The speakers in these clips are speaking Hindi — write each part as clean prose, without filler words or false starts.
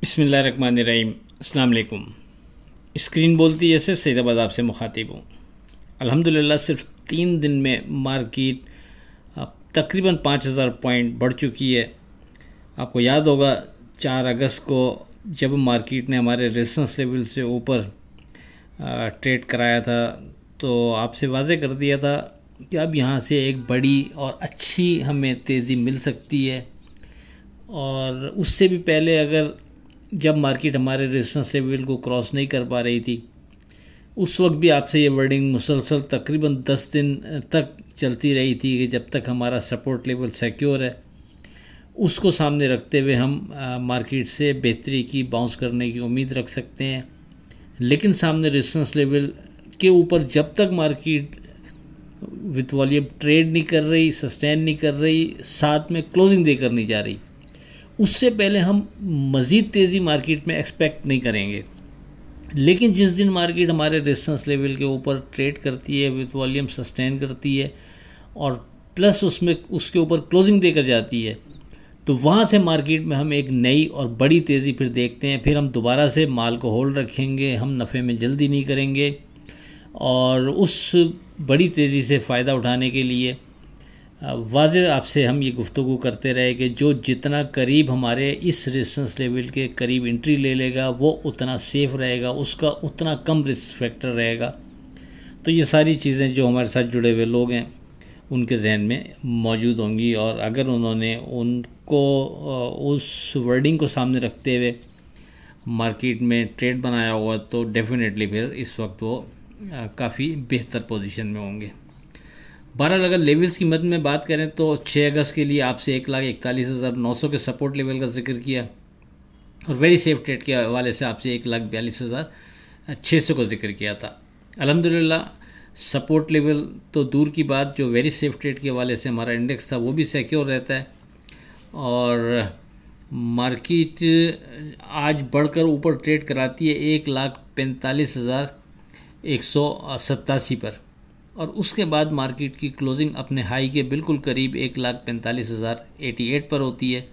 बिस्मिल्लाहिर्रहमानिर्रहीम। अस्सलाम वालेकुम। स्क्रीन बोलती जैसे सैदाबाद आपसे मुखातिब हूँ। अल्हम्दुलिल्लाह सिर्फ 3 दिन में मार्केट तकरीबन 5,000 पॉइंट बढ़ चुकी है। आपको याद होगा 4 अगस्त को जब मार्केट ने हमारे रेजिस्टेंस लेवल से ऊपर ट्रेड कराया था तो आपसे वाज़े कर दिया था कि अब यहाँ से एक बड़ी और अच्छी हमें तेज़ी मिल सकती है। और उससे भी पहले अगर जब मार्केट हमारे रेजिस्टेंस लेवल को क्रॉस नहीं कर पा रही थी उस वक्त भी आपसे ये वर्डिंग मुसलसल तकरीबन 10 दिन तक चलती रही थी कि जब तक हमारा सपोर्ट लेवल सिक्योर है उसको सामने रखते हुए हम मार्केट से बेहतरी की बाउंस करने की उम्मीद रख सकते हैं। लेकिन सामने रेजिस्टेंस लेवल के ऊपर जब तक मार्केट विथ वॉल्यूम ट्रेड नहीं कर रही, सस्टेन नहीं कर रही, साथ में क्लोजिंग देकर नहीं जा रही, उससे पहले हम मज़ीद तेज़ी मार्केट में एक्सपेक्ट नहीं करेंगे। लेकिन जिस दिन मार्केट हमारे रेजिस्टेंस लेवल के ऊपर ट्रेड करती है, विथ वॉल्यूम सस्टेन करती है और प्लस उसमें उसके ऊपर क्लोजिंग देकर जाती है तो वहाँ से मार्केट में हम एक नई और बड़ी तेज़ी फिर देखते हैं। फिर हम दोबारा से माल को होल्ड रखेंगे, हम नफ़े में जल्दी नहीं करेंगे और उस बड़ी तेज़ी से फ़ायदा उठाने के लिए वाज़े आपसे हम ये गुफ्तगू करते रहे कि जो जितना करीब हमारे इस रेजिस्टेंस लेवल के करीब एंट्री ले लेगा वो उतना सेफ़ रहेगा, उसका उतना कम रिस्क फैक्टर रहेगा। तो ये सारी चीज़ें जो हमारे साथ जुड़े हुए लोग हैं उनके जहन में मौजूद होंगी और अगर उन्होंने उनको उस वर्डिंग को सामने रखते हुए मार्केट में ट्रेड बनाया होगा तो डेफिनेटली फिर इस वक्त वो काफ़ी बेहतर पोजीशन में होंगे। बहरहाल अगर लेवल्स की मद में बात करें तो 6 अगस्त के लिए आपसे 1,41,900 के सपोर्ट लेवल का जिक्र किया और वेरी सेफ ट्रेड के हवाले से आपसे 1,42,600 का जिक्र किया था। अल्हम्दुलिल्लाह सपोर्ट लेवल तो दूर की बात, जो वेरी सेफ ट्रेड के हवाले से हमारा इंडेक्स था वो भी सिक्योर रहता है और मार्केट आज बढ़कर ऊपर ट्रेड कराती है 1,45,187 पर और उसके बाद मार्केट की क्लोजिंग अपने हाई के बिल्कुल करीब 1,45,088 पर होती है।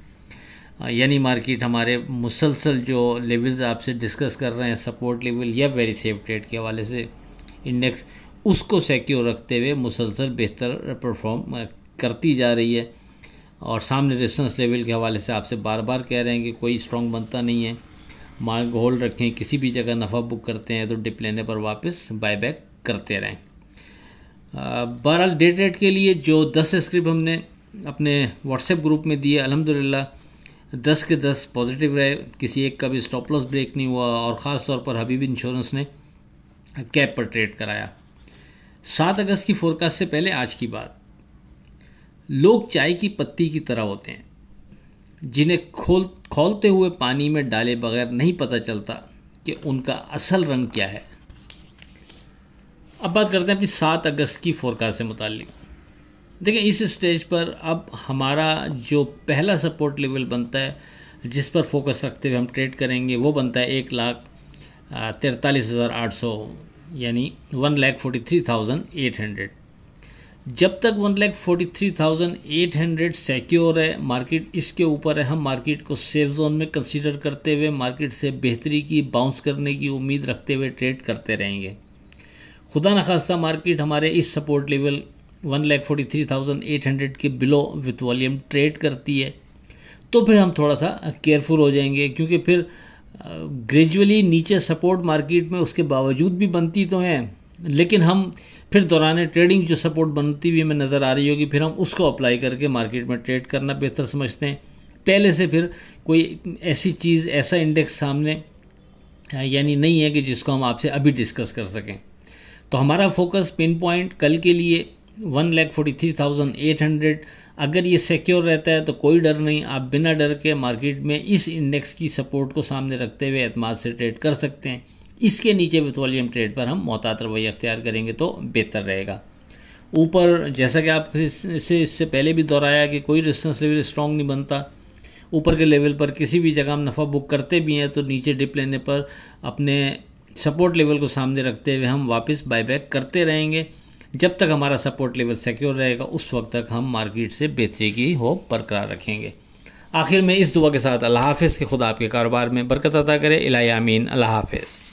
यानी मार्केट हमारे मुसलसल जो लेवल्स आपसे डिस्कस कर रहे हैं सपोर्ट लेवल या वेरी सेफ ट्रेड के हवाले से इंडेक्स, उसको सिक्योर रखते हुए मुसलसल बेहतर परफॉर्म करती जा रही है। और सामने रेजिस्टेंस लेवल के हवाले से आपसे बार बार कह रहे हैं कि कोई स्ट्रॉन्ग बनता नहीं है, माल को होल्ड रखें, किसी भी जगह नफ़ा बुक करते हैं तो डिप लेने पर वापस बायबैक करते रहें। बहरहाल डे ट्रेड के लिए जो 10 स्क्रिप्ट हमने अपने व्हाट्सएप ग्रुप में दिए अल्हम्दुलिल्लाह 10 के 10 पॉजिटिव रहे, किसी एक का भी स्टॉप लॉस ब्रेक नहीं हुआ और ख़ास तौर पर हबीब इंश्योरेंस ने कैप पर ट्रेड कराया। 7 अगस्त की फोरकास्ट से पहले आज की बात, लोग चाय की पत्ती की तरह होते हैं जिन्हें खोलते हुए पानी में डाले बगैर नहीं पता चलता कि उनका असल रंग क्या है। अब बात करते हैं अपनी 7 अगस्त की फोरकास्ट से मुताल्लिक। देखिए इस स्टेज पर अब हमारा जो पहला सपोर्ट लेवल बनता है जिस पर फोकस रखते हुए हम ट्रेड करेंगे वो बनता है 1,43,800 यानी 1,43,800। जब तक 1,43,800 सिक्योर है, मार्केट इसके ऊपर है, हम मार्केट को सेफ जोन में कंसीडर करते हुए मार्केट से बेहतरी की बाउंस करने की उम्मीद रखते हुए ट्रेड करते रहेंगे। खुदा न खास्ता मार्केट हमारे इस सपोर्ट लेवल 1,43,800 के बिलो विथ वॉल्यूम ट्रेड करती है तो फिर हम थोड़ा सा केयरफुल हो जाएंगे, क्योंकि फिर ग्रेजुअली नीचे सपोर्ट मार्केट में उसके बावजूद भी बनती तो हैं, लेकिन हम फिर दौरान ट्रेडिंग जो सपोर्ट बनती हुई हमें नज़र आ रही होगी फिर हम उसको अप्लाई करके मार्केट में ट्रेड करना बेहतर समझते हैं। पहले से फिर कोई ऐसी चीज़, ऐसा इंडेक्स सामने यानी नहीं है कि जिसको हम आपसे अभी डिस्कस कर सकें। तो हमारा फोकस पिन पॉइंट कल के लिए 1,43,800, अगर ये सिक्योर रहता है तो कोई डर नहीं, आप बिना डर के मार्केट में इस इंडेक्स की सपोर्ट को सामने रखते हुए एतमाद से ट्रेड कर सकते हैं। इसके नीचे विथ वॉल्यूम ट्रेड पर हम मोहतात रवैया अख्तियार करेंगे तो बेहतर रहेगा। ऊपर जैसा कि आप इससे पहले भी दोहराया कि कोई रेजिस्टेंस लेवल स्ट्रॉन्ग नहीं बनता, ऊपर के लेवल पर किसी भी जगह हम नफ़ा बुक करते भी हैं तो नीचे डिप लेने पर अपने सपोर्ट लेवल को सामने रखते हुए हम वापस बायबैक करते रहेंगे। जब तक हमारा सपोर्ट लेवल सिक्योर रहेगा उस वक्त तक हम मार्केट से बेहतरी की होप बरकरार रखेंगे। आखिर में इस दुआ के साथ अल्लाह हाफ़िज़, कि खुदा आपके कारोबार में बरकत अता करे। इलाही आमीन। अल्लाह हाफ़िज़।